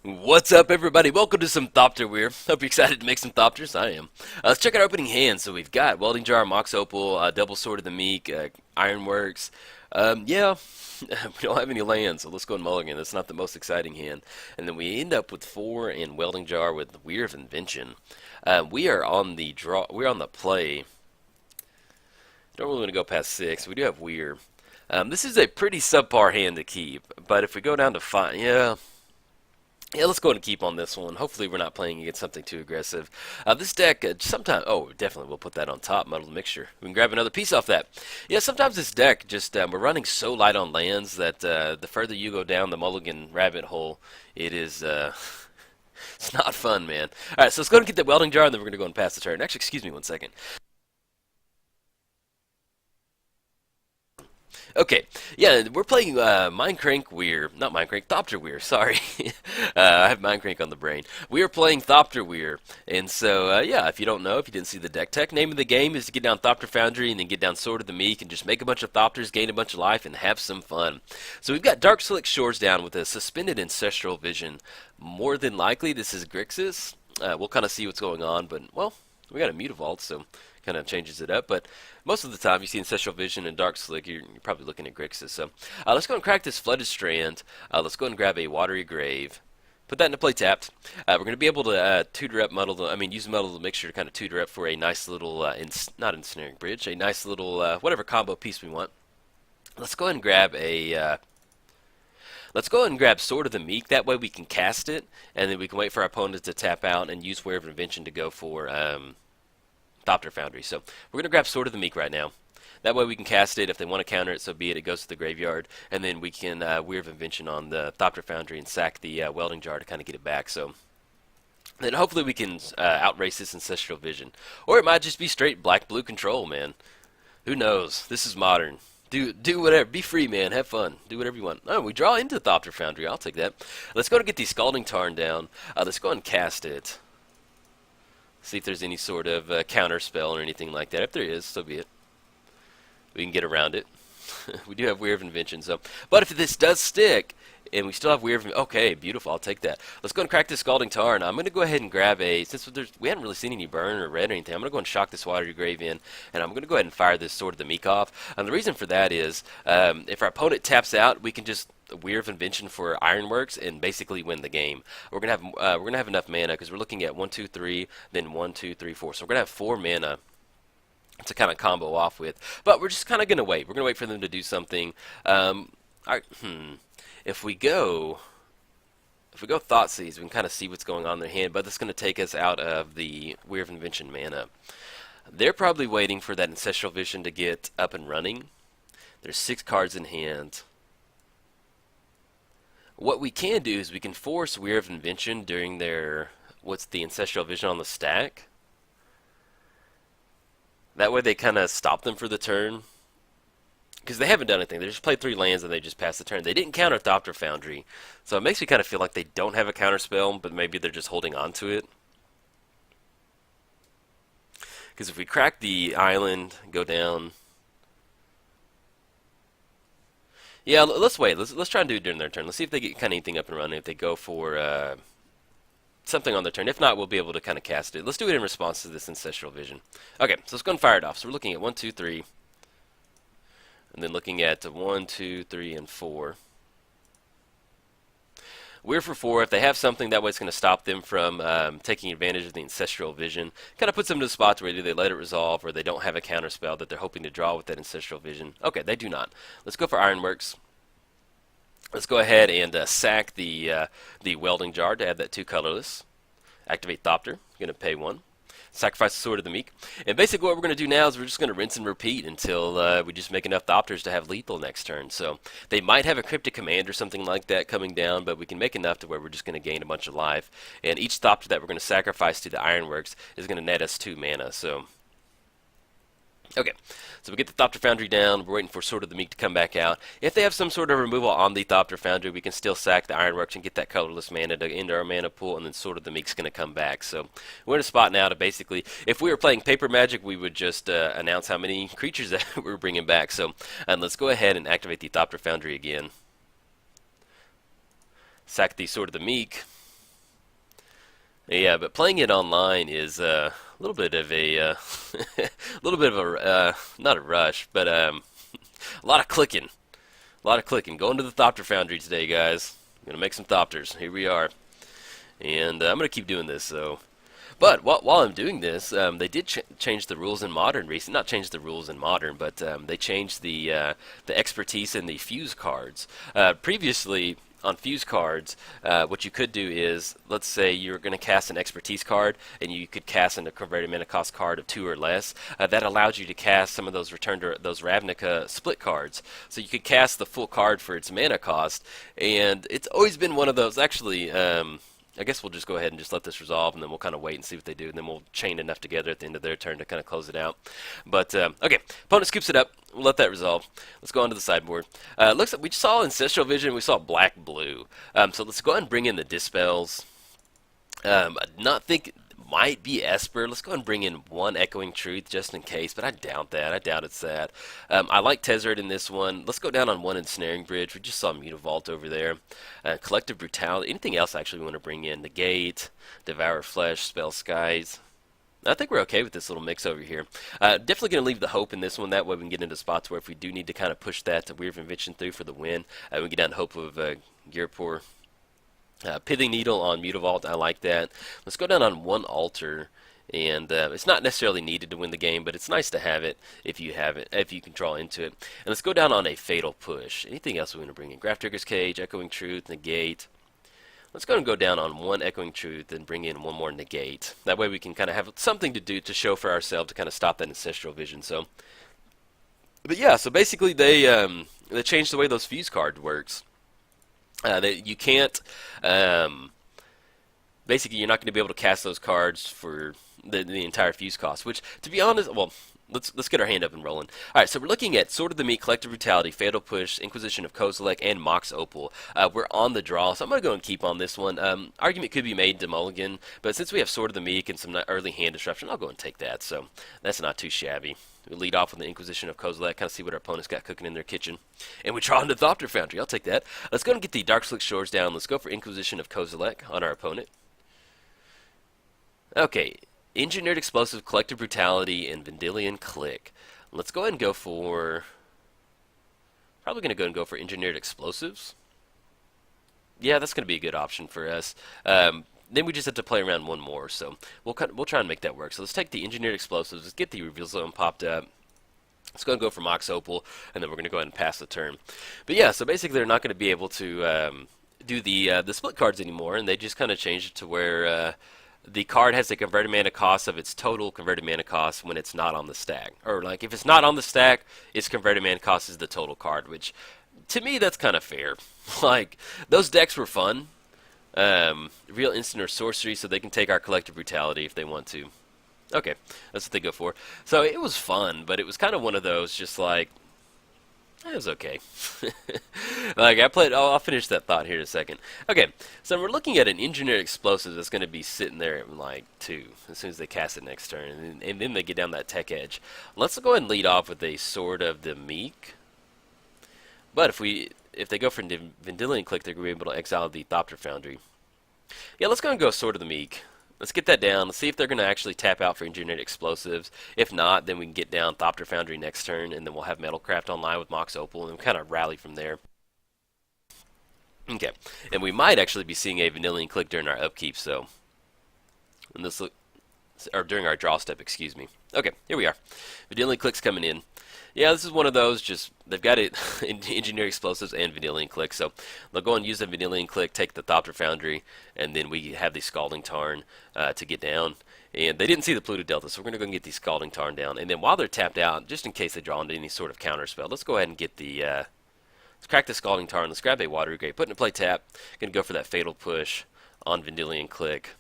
What's up, everybody? Welcome to some Thopter Whir. Hope you're excited to make some Thopters. I am. Let's check out our opening hand. So we've got Welding Jar, Mox Opal, Double Sword of the Meek, Ironworks. Yeah, we don't have any lands, so let's go and mulligan. That's not the most exciting hand. And then we end up with 4 in Welding Jar with Whir of Invention. We are on the draw. We're on the play. Don't really want to go past 6. We do have Whir. This is a pretty subpar hand to keep, but if we go down to 5, yeah, let's go ahead and keep on this one. Hopefully we're not playing against something too aggressive. This deck, sometimes, oh, definitely we'll put that on top, Muddled Mixture. We can grab another piece off that. Yeah, sometimes this deck, just we're running so light on lands that the further you go down the mulligan rabbit hole, it is, it's not fun, man. All right, so let's go ahead and get the Welding Jar, and then we're going to go and pass the turn. Actually, excuse me one second. Okay, yeah, we're playing Mindcrank Whir, not Mindcrank, Thopter Whir, sorry. I have Mindcrank on the brain. We are playing Thopter Whir, and so, yeah, if you don't know, if you didn't see the deck tech, name of the game is to get down Thopter Foundry and then get down Sword of the Meek and just make a bunch of Thopters, gain a bunch of life, and have some fun. So we've got Dark Slick Shores down with a Suspended Ancestral Vision. More than likely, this is Grixis. We'll kind of see what's going on, but, well, we got a Mutavault, so kind of changes it up, but most of the time you see Ancestral Vision and Dark Slick, you're probably looking at Grixis. So let's go and crack this Flooded Strand. Let's go and grab a Watery Grave. Put that into play tapped. We're going to be able to tutor up use Muddle Mixture to kind of tutor up for a nice little, not Ensnaring Bridge, a nice little, whatever combo piece we want. Let's go ahead and grab a, let's go ahead and grab Sword of the Meek. That way we can cast it, and then we can wait for our opponent to tap out and use Whir of Invention to go for, Thopter Foundry. So we're going to grab Sword of the Meek right now. That way we can cast it. If they want to counter it, so be it. It goes to the graveyard. And then we can Whir of Invention on the Thopter Foundry and sack the Welding Jar to kind of get it back. So then hopefully we can outrace this Ancestral Vision. Or it might just be straight black-blue control, man. Who knows? This is modern. Do whatever. Be free, man. Have fun. Do whatever you want. Oh, we draw into the Thopter Foundry. I'll take that. Let's go to get the Scalding Tarn down. Let's go and cast it. See if there's any sort of counter spell or anything like that. If there is, so be it. We can get around it. We do have Whir of Invention, so. But if this does stick, and we still have Whir of Invention, okay, beautiful. I'll take that. Let's go and crack this Scalding Tarn. I'm going to go ahead and grab a, since we haven't really seen any burn or red or anything, I'm going to go and shock this Watery Grave in, and I'm going to go ahead and fire this Sword of the Meek off. And the reason for that is, if our opponent taps out, we can just Whir of Invention for Ironworks and basically win the game. We're gonna have enough mana because we're looking at 1, 2, 3, then 1, 2, 3, 4. So we're gonna have 4 mana to kind of combo off with. But we're just kind of gonna wait. We're gonna wait for them to do something. If we go Thoughtseize, we can kind of see what's going on in their hand. But that's gonna take us out of the Whir of Invention mana. They're probably waiting for that Ancestral Vision to get up and running. There's 6 cards in hand. What we can do is we can force Whir of Invention during their, what's the Ancestral Vision on the stack. That way they kind of stop them for the turn. Because they haven't done anything. They just played 3 lands and they just passed the turn. They didn't counter Thopter Foundry. So it makes me kind of feel like they don't have a counter spell, but maybe they're just holding on to it. Because if we crack the island, go down. Yeah, let's wait. Let's try and do it during their turn. Let's see if they get kind of anything up and running. If they go for something on their turn. If not, we'll be able to kind of cast it. Let's do it in response to this Ancestral Vision. Okay, so let's go and fire it off. So we're looking at 1, 2, 3. And then looking at 1, 2, 3, and 4. Whir for 4. If they have something, that way it's going to stop them from taking advantage of the Ancestral Vision. Kind of puts them to the spots where either they let it resolve or they don't have a counter spell that they're hoping to draw with that Ancestral Vision. Okay, they do not. Let's go for Ironworks. Let's go ahead and sack the Welding Jar to add that 2 colorless. Activate Thopter. Going to pay 1. Sacrifice the Sword of the Meek. And basically what we're going to do now is we're just going to rinse and repeat until we just make enough Thopters to have lethal next turn. So they might have a Cryptic Command or something like that coming down, but we can make enough to where we're just going to gain a bunch of life. And each Thopter that we're going to sacrifice to the Ironworks is going to net us 2 mana. So Okay, so we get the Thopter Foundry down. We're waiting for Sword of the Meek to come back out. If they have some sort of removal on the Thopter Foundry, we can still sack the Ironworks and get that colorless mana to into our mana pool, and then Sword of the Meek's going to come back. So we're in a spot now to basically, if we were playing Paper Magic, we would just announce how many creatures that we're bringing back. So let's go ahead and activate the Thopter Foundry again. Sack the Sword of the Meek. Yeah, but playing it online is a little bit of a, little bit of a, not a rush, but a lot of clicking. A lot of clicking. Going to the Thopter Foundry today, guys. I'm going to make some Thopters. Here we are. And I'm going to keep doing this, so. But while I'm doing this, they did change the rules in Modern recently. Not change the rules in Modern, but they changed the expertise in the fuse cards. Previously, on fuse cards, what you could do is, let's say you're going to cast an expertise card, and you could cast a converted mana cost card of 2 or less. That allows you to cast some of those those Ravnica split cards. So you could cast the full card for its mana cost, and it's always been one of those. Actually, I guess we'll just go ahead and just let this resolve, and then we'll kind of wait and see what they do, and then we'll chain enough together at the end of their turn to kind of close it out. But, okay, opponent scoops it up. We'll let that resolve. Let's go on to the sideboard. Looks like we saw Ancestral Vision. We saw black-blue. So let's go ahead and bring in the Dispels. Not think might be Esper. Let's go ahead and bring in one Echoing Truth just in case, but I doubt that. I doubt it's that. I like Tezzeret in this one. Let's go down on one Ensnaring Bridge. We just saw Mutavault over there. Collective Brutality. Anything else actually we want to bring in? Negate, Devour Flesh, Spell Skies. I think we're okay with this little mix over here. Definitely going to leave the Hope in this one. That way we can get into spots where if we do need to kind of push that Weird Invention through for the win, we can get down Hope of Gearpor. Pithing Needle on Mutavault, I like that. Let's go down on one Altar, and it's not necessarily needed to win the game, but it's nice to have it if you can draw into it. And let's go down on a Fatal Push. Anything else we want to bring in? Grafdigger's Cage, Echoing Truth, Negate. Let's go and go down on one Echoing Truth and bring in one more Negate. That way we can kind of have something to do to show for ourselves to kind of stop that Ancestral Vision. So, but yeah, so basically they changed the way those fuse card works. You can't, basically you're not going to be able to cast those cards for the entire fuse cost, which, to be honest, well, let's get our hand up and rolling. Alright, so we're looking at Sword of the Meek, Collective Brutality, Fatal Push, Inquisition of Kozilek, and Mox Opal. We're on the draw, so I'm going to go and keep on this one. Argument could be made to mulligan, but since we have Sword of the Meek and some early hand disruption, I'll go and take that, so that's not too shabby. We lead off with the Inquisition of Kozilek, kind of see what our opponent's got cooking in their kitchen. And we draw into Thopter Foundry. I'll take that. Let's go and get the Darkslick Shores down. Let's go for Inquisition of Kozilek on our opponent. Okay, Engineered Explosive, Collective Brutality, and Vendilion Click. Let's go ahead and go for... Probably going to go and go for Engineered Explosives. Yeah, that's going to be a good option for us. Then we just have to play around one more, so we'll try and make that work. So let's take the Engineered Explosives, let's get the Reveal Zone popped up. Let's go and go for Mox Opal, and then we're going to go ahead and pass the turn. But yeah, so basically they're not going to be able to do the split cards anymore, and they just kind of changed it to where the card has the converted mana cost of its total converted mana cost when it's not on the stack. Or like if it's not on the stack, its converted mana cost is the total card, which to me that's kind of fair. Like those decks were fun. Real instant or sorcery, so they can take our Collective Brutality if they want to. Okay, that's what they go for. So it was fun, but it was kind of one of those just like, it was okay. Like I played, I'll finish that thought here in a second. Okay, so we're looking at an Engineered Explosive that's going to be sitting there at like 2 as soon as they cast it next turn, and then they get down that tech edge. Let's go ahead and lead off with a Sword of the Meek. But if they go for Vendilion Click, they're going to be able to exile the Thopter Foundry. Yeah, let's go and go Sword of the Meek. Let's get that down. Let's see if they're going to actually tap out for Engineered Explosives. If not, then we can get down Thopter Foundry next turn, and then we'll have Metalcraft online with Mox Opal, and kind of rally from there. Okay, and we might actually be seeing a Vendilion Click during our upkeep, so... And this look, or during our draw step, excuse me. Okay, here we are. Vendilion Click's coming in. Yeah, this is one of those, just, they've got it in Engineered Explosives and Vendilion Click, so they'll go and use the Vendilion Click, take the Thopter Foundry, and then we have the Scalding Tarn to get down. And they didn't see the Pluto Delta, so we're going to go and get the Scalding Tarn down. And then while they're tapped out, just in case they draw into any sort of counter spell, let's go ahead and get the, let's crack the Scalding Tarn, let's grab a Watery Grave, put in a play tap, going to go for that Fatal Push on Vendilion Click.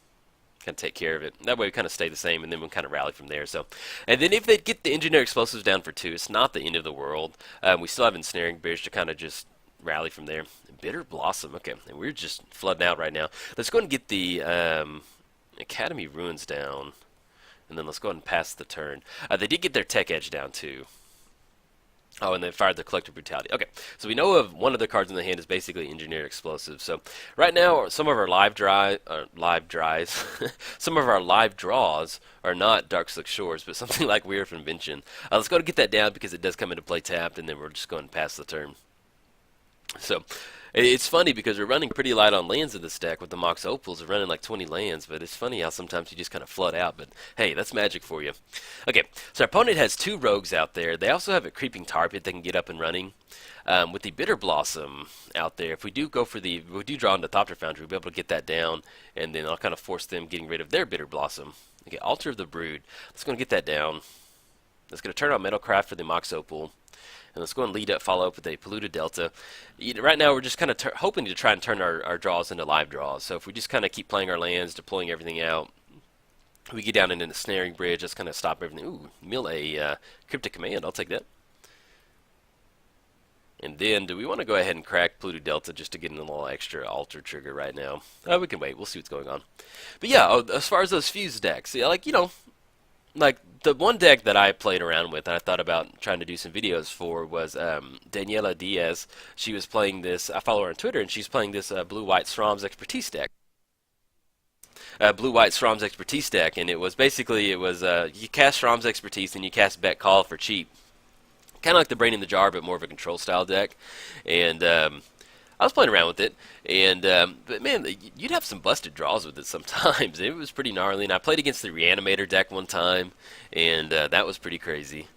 kind of take care of it. That way we kind of stay the same, and then we'll kind of rally from there. So, and then if they get the engineer explosives down for 2, it's not the end of the world. We still have ensnaring bridge to kind of just rally from there. Bitter blossom. Okay, and we're just flooding out right now. Let's go ahead and get the Academy ruins down, and then let's go ahead and pass the turn. They did get their tech edge down too. Oh, and they fired the collective brutality. Okay, so we know of one of the cards in the hand is basically engineered explosives. So right now, some of our some of our live draws are not Dark Slick Shores, but something like Whir of Invention. Let's go to get that down because it does come into play tapped, and then we're just going to pass the turn. So it's funny because we're running pretty light on lands in this deck with the Mox Opals. We're running like 20 lands, but it's funny how sometimes you just kind of flood out. But hey, that's magic for you. Okay, so our opponent has 2 rogues out there. They also have a creeping tar pit that can get up and running. With the Bitter Blossom out there, if we do go for we do draw into Thopter Foundry, we'll be able to get that down, and then I'll kind of force them getting rid of their Bitter Blossom. Okay, Altar of the Brood. Let's go and get that down. Let's going to turn on Metalcraft for the Mox Opal. And let's go and follow up with a Polluted Delta. Right now, we're just kind of hoping to try and turn our draws into live draws. So if we just kind of keep playing our lands, deploying everything out, we get down into the Snaring Bridge, just kind of stop everything. Ooh, mill a Cryptic Command. I'll take that. And then, do we want to go ahead and crack Polluted Delta just to get in a little extra altar trigger right now? We can wait. We'll see what's going on. But yeah, as far as those fuse decks, yeah, like, like the one deck that I played around with and I thought about trying to do some videos for was Daniela Diaz. She was playing this, I follow her on Twitter, and she's playing this blue-white Srom's Expertise deck. Blue-white Srom's Expertise deck, and it was basically, you cast Srom's Expertise and you cast Bet Call for cheap. Kind of like the Brain in the Jar, but more of a control style deck. And I was playing around with it, and but man, you'd have some busted draws with it sometimes. It was pretty gnarly, and I played against the Reanimator deck one time, and that was pretty crazy.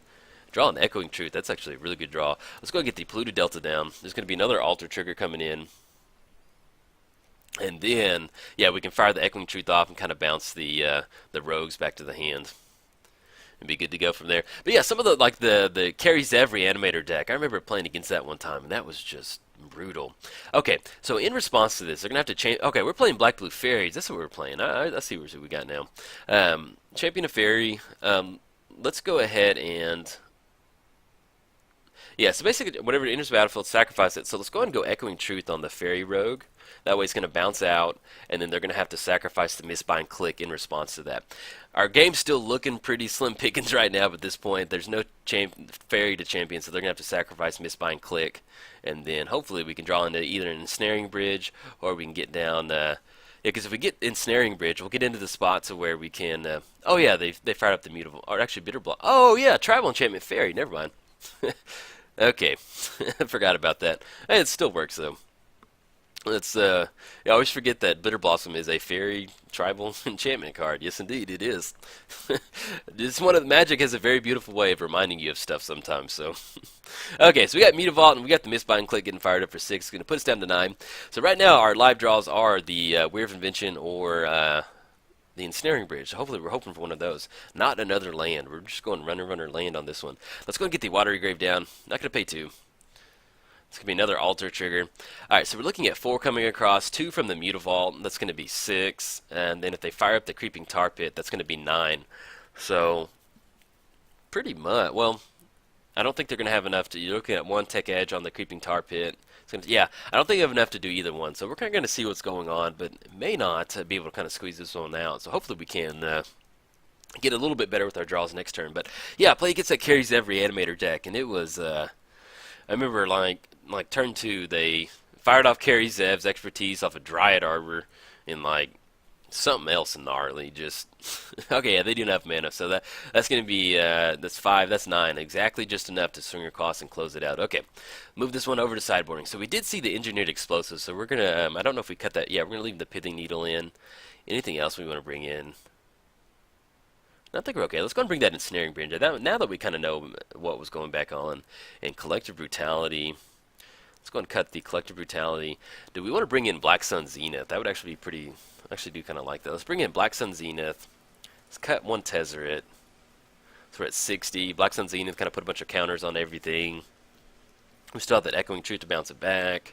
Draw an Echoing Truth. That's actually a really good draw. Let's go and get the Polluted Delta down. There's going to be another Altar trigger coming in. And then, yeah, we can fire the Echoing Truth off and kind of bounce the rogues back to the hand. And be good to go from there. But yeah, some of the Carry Zev Reanimator deck, I remember playing against that one time, and that was just brutal. Okay, so in response to this, they're going to have to change. Okay, we're playing Black Blue Faeries. That's what we're playing. I see what we got now. Champion of Fairy. Let's go ahead and... Yeah, so basically, whenever it enters the battlefield, sacrifice it. So let's go ahead and go Echoing Truth on the Fairy Rogue. That way it's going to bounce out, and then they're going to have to sacrifice the Mistbind Click in response to that. Our game's still looking pretty slim pickings right now at this point. There's no Fairy to champion, so they're going to have to sacrifice Mistbind Click, and then hopefully we can draw into either an Ensnaring Bridge, or we can get down... yeah, because if we get Ensnaring Bridge, we'll get into the spots where we can... oh yeah, they fired up the Mutable... Or actually Bitter Block. Oh yeah, Tribal Enchantment Fairy, never mind. Okay, I forgot about that. Hey, it still works though. Let's I always forget that Bitter Blossom is a fairy tribal enchantment card. Yes, indeed, it is. It's one of the Magic has a very beautiful way of reminding you of stuff sometimes. So, okay, so we got Mutavault and we got the Mistbind Click getting fired up for 6. It's going to put us down to 9. So right now our live draws are the Whir of Invention or the Ensnaring Bridge. So hopefully we're hoping for one of those. Not another land. We're just going runner land on this one. Let's go and get the Watery Grave down. Not going to pay 2. It's going to be another Altar trigger. Alright, so we're looking at 4 coming across, 2 from the Mutavault, that's going to be 6, and then if they fire up the Creeping Tar Pit, that's going to be 9. So, pretty much, well, I don't think they're going to have enough to, you're looking at 1 Tech Edge on the Creeping Tar Pit. It's gonna, yeah, I don't think they have enough to do either one, so we're kind of going to see what's going on, but may not be able to kind of squeeze this one out. So hopefully we can get a little bit better with our draws next turn. But yeah, I played against that Carries Every Animator deck, and it was, I remember like turn 2, they fired off Carry Zev's Expertise off a Dryad Arbor in like something else gnarly. Just okay, yeah, they do enough mana, so that's gonna be that's 5, that's 9, exactly just enough to swing your costs and close it out. Okay, move this one over to sideboarding. So we did see the Engineered Explosives, so we're gonna I don't know if we cut that. Yeah, we're gonna leave the Pithing Needle in. Anything else we want to bring in? I think we're okay. Let's go and bring that Ensnaring Bridge. Now that we kind of know what was going back on. And Collective Brutality. Let's go and cut the Collective Brutality. Do we want to bring in Black Sun Zenith? That would actually be pretty... I actually do kind of like that. Let's bring in Black Sun Zenith. Let's cut 1 Tezzeret. So we're at 60. Black Sun Zenith kind of put a bunch of counters on everything. We still have that Echoing Truth to bounce it back.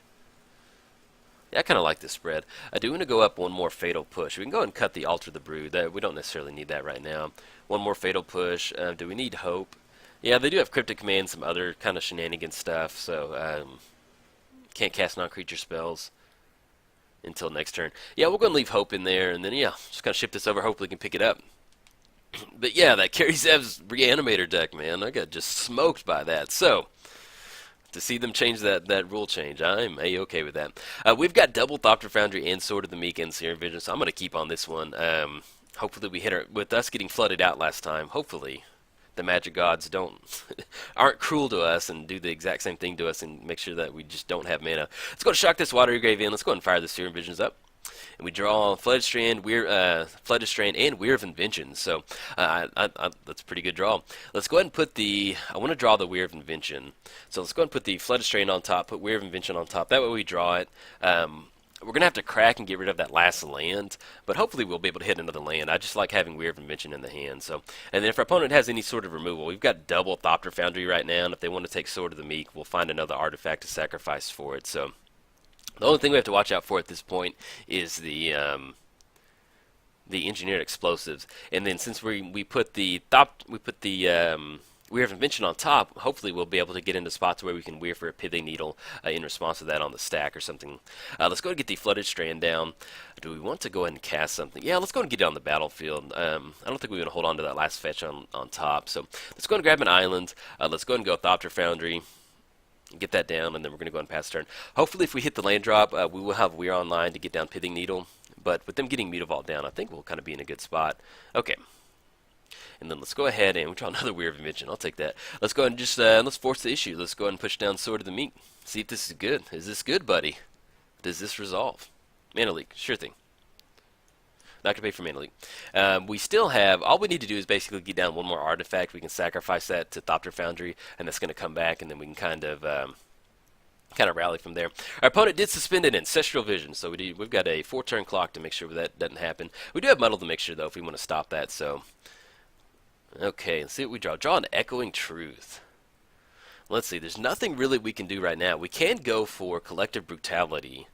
Yeah, I kind of like this spread. I do want to go up one more Fatal Push. We can go ahead and cut the Alter the Brood. That, we don't necessarily need that right now. One more Fatal Push. Do we need Hope? Yeah, they do have Cryptic Command, some other kind of shenanigan stuff, so can't cast non-creature spells until next turn. Yeah, we'll go and leave Hope in there, and then, yeah, just kind of shift this over. Hopefully we can pick it up. But yeah, that Carrie Zev's Reanimator deck, man, I got just smoked by that. So, to see them change that rule change, I'm A-okay with that. We've got double Thopter Foundry and Sword of the Meek and Serum Vision, so I'm going to keep on this one. Hopefully we hit her, with us getting flooded out last time, hopefully the magic gods aren't cruel to us and do the exact same thing to us and make sure that we just don't have mana. Let's go to shock this Watery Grave in. Let's go ahead and fire the Serum Visions up. And we draw Flooded Strand, Flooded Strand, and Whir of Invention. So that's a pretty good draw. Let's go ahead and put the. I want to draw the Whir of Invention. So let's go ahead and put the Flooded Strand on top. Put Whir of Invention on top. That way we draw it. We're gonna have to crack and get rid of that last land, but hopefully we'll be able to hit another land. I just like having Whir of Invention in the hand. So, and then if our opponent has any sort of removal, we've got double Thopter Foundry right now, and if they want to take Sword of the Meek, we'll find another artifact to sacrifice for it. So. The only thing we have to watch out for at this point is the engineered explosives, and then since we put the Whir of Invention on top, hopefully we'll be able to get into spots where we can Whir for a Pithing Needle in response to that on the stack or something. Let's go and get the Flooded Strand down. Do we want to go ahead and cast something? Yeah, let's go and get it on the battlefield. I don't think we want to hold on to that last fetch on top, so let's go and grab an island. Let's go and go Thopter Foundry. Get that down, and then we're going to go and pass turn. Hopefully, if we hit the land drop, we will have Whir online to get down Pithing Needle. But with them getting Mutavault down, I think we'll kind of be in a good spot. Okay. And then let's go ahead and we draw another Whir of Invention. I'll take that. Let's go ahead and just let's force the issue. Let's go ahead and push down Sword of the Meek. See if this is good. Is this good, buddy? Does this resolve? Mana Leak. Sure thing. Not going to pay for Mana Leak. We still have, all we need to do is basically get down one more artifact. We can sacrifice that to Thopter Foundry, and that's going to come back, and then we can kind of rally from there. Our opponent did suspend an Ancestral Vision, so we've got a 4-turn clock to make sure that doesn't happen. We do have Muddle the Mixture, though, if we want to stop that, so. Okay, let's see what we draw. Draw an Echoing Truth. Let's see, there's nothing really we can do right now. We can go for Collective Brutality.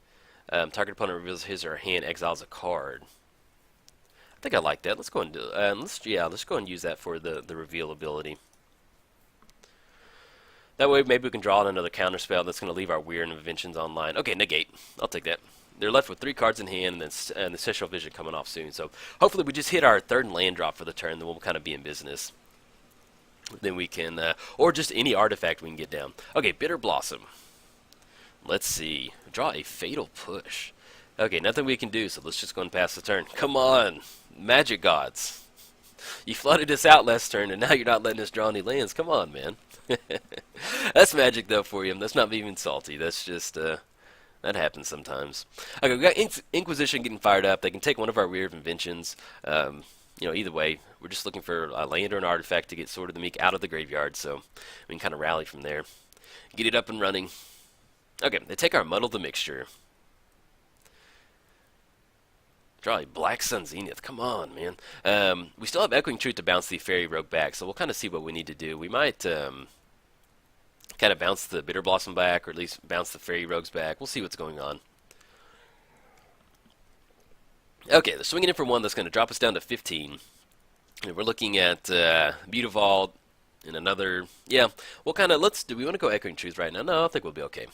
Target opponent reveals his or her hand, exiles a card. I think I like that. Let's go and do. Let's go and use that for the reveal ability. That way, maybe we can draw on another counter spell that's going to leave our Whir and Inventions online. Okay, negate. I'll take that. They're left with 3 cards in hand, and then the Ancestral Vision coming off soon. So hopefully, we just hit our 3rd land drop for the turn. Then we'll kind of be in business. Then we can, or just any artifact we can get down. Okay, Bitter Blossom. Let's see. Draw a Fatal Push. Okay, nothing we can do, so let's just go and pass the turn. Come on, magic gods. You flooded us out last turn, and now you're not letting us draw any lands. Come on, man. That's magic, though, for you. That's not being salty. That's just, that happens sometimes. Okay, we got Inquisition getting fired up. They can take one of our Whir of Inventions. Either way, we're just looking for a land or an artifact to get Sword of the Meek out of the graveyard, so we can kind of rally from there. Get it up and running. Okay, they take our Muddle the Mixture. Draw a Black Sun Zenith. Come on, man. We still have Echoing Truth to bounce the Fairy Rogue back, so we'll kind of see what we need to do. We might kind of bounce the Bitter Blossom back, or at least bounce the Fairy Rogues back. We'll see what's going on. Okay, they're swinging in for 1. That's going to drop us down to 15. And we're looking at Mutavault and another. Yeah, we'll kind of. Do we want to go Echoing Truth right now? No, I think we'll be okay.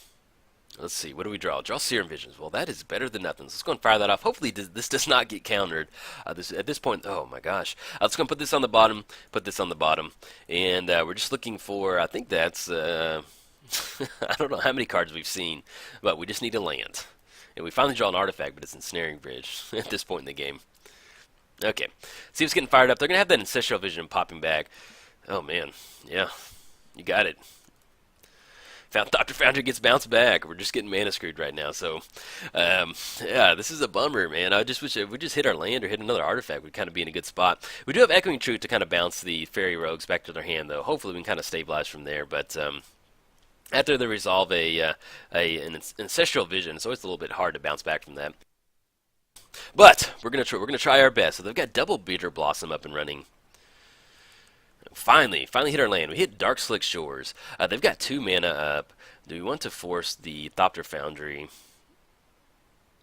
Let's see, what do we draw? Draw Serum Visions. Well, that is better than nothing. So let's go and fire that off. Hopefully this does not get countered. At this point, oh my gosh. Let's go and put this on the bottom, and we're just looking for, I think that's, I don't know how many cards we've seen, but we just need a land. And we finally draw an artifact, but it's Ensnaring Bridge at this point in the game. Okay, see what's getting fired up. They're going to have that Ancestral Vision popping back. Oh man, yeah, you got it. Thopter Foundry gets bounced back. We're just getting mana screwed right now. So, yeah, this is a bummer, man. I just wish if we just hit our land or hit another artifact, we'd kind of be in a good spot. We do have Echoing Truth to kind of bounce the Fairy Rogues back to their hand, though. Hopefully we can kind of stabilize from there. But after they resolve an Ancestral Vision, it's always a little bit hard to bounce back from that. But we're gonna try our best. So they've got double Bitter Blossom up and running. Finally hit our land. We hit Dark Slick Shores. They've got 2 mana up. Do we want to force the Thopter Foundry?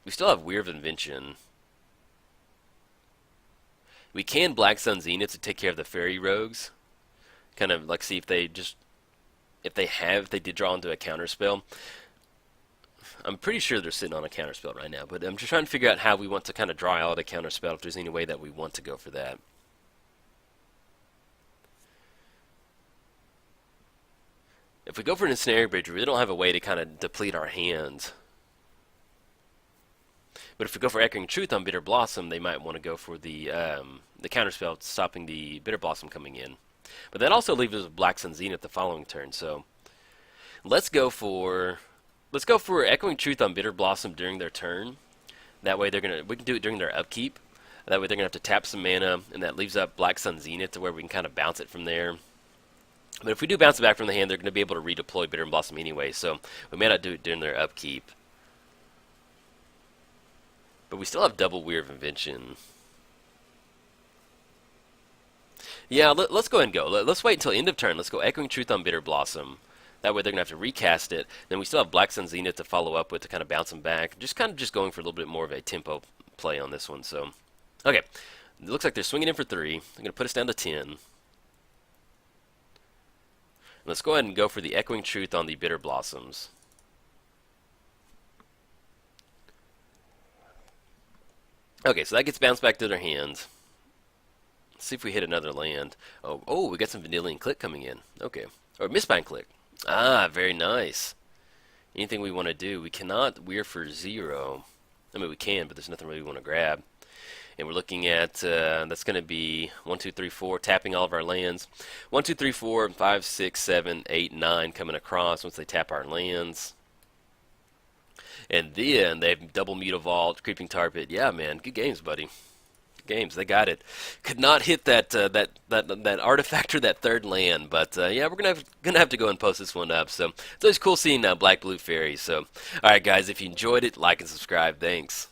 We still have Whir of Invention. We can Black Sun Zenith to take care of the Fairy Rogues. Kind of like see if they just if they did draw into a counterspell. I'm pretty sure they're sitting on a counterspell right now, but I'm just trying to figure out how we want to kind of draw out a counterspell, if there's any way that we want to go for that. If we go for an Ensnaring Bridge, we really don't have a way to kind of deplete our hands. But if we go for Echoing Truth on Bitter Blossom, they might want to go for the counterspell, stopping the Bitter Blossom coming in. But that also leaves us with Black Sun Zenith the following turn. So let's go for Echoing Truth on Bitter Blossom during their turn. That way we can do it during their upkeep. That way they're gonna have to tap some mana, and that leaves up Black Sun Zenith to where we can kind of bounce it from there. But if we do bounce it back from the hand, they're going to be able to redeploy Bitter Blossom anyway, so we may not do it during their upkeep. But we still have double Whir of Invention. Yeah, let's go ahead and go. Let's wait until end of turn. Let's go Echoing Truth on Bitter Blossom. That way they're going to have to recast it. Then we still have Black Sun Zenith to follow up with to kind of bounce them back. Just going for a little bit more of a tempo play on this one. So, okay. It looks like they're swinging in for 3. They're going to put us down to 10. Let's go ahead and go for the Echoing Truth on the Bitter Blossoms. Okay, so that gets bounced back to their hands. Let's see if we hit another land. Oh, we got some Vanillian Click coming in. Okay. Or Mistbind Click. Ah, very nice. Anything we want to do. We cannot Whir for 0. I mean, we can, but there's nothing really we want to grab. And we're looking at, that's going to be 1, 2, 3, 4, tapping all of our lands. 1, 2, 3, 4, 5, 6, 7, 8, 9 coming across once they tap our lands. And then they have double Mute Vault, Creeping Tar Pit. Yeah, man, good games, buddy. Good games, they got it. Could not hit that artifact or that third land, but yeah, we're gonna have to go and post this one up. So it's always cool seeing Black Blue Fairies. So, all right, guys, if you enjoyed it, like and subscribe. Thanks.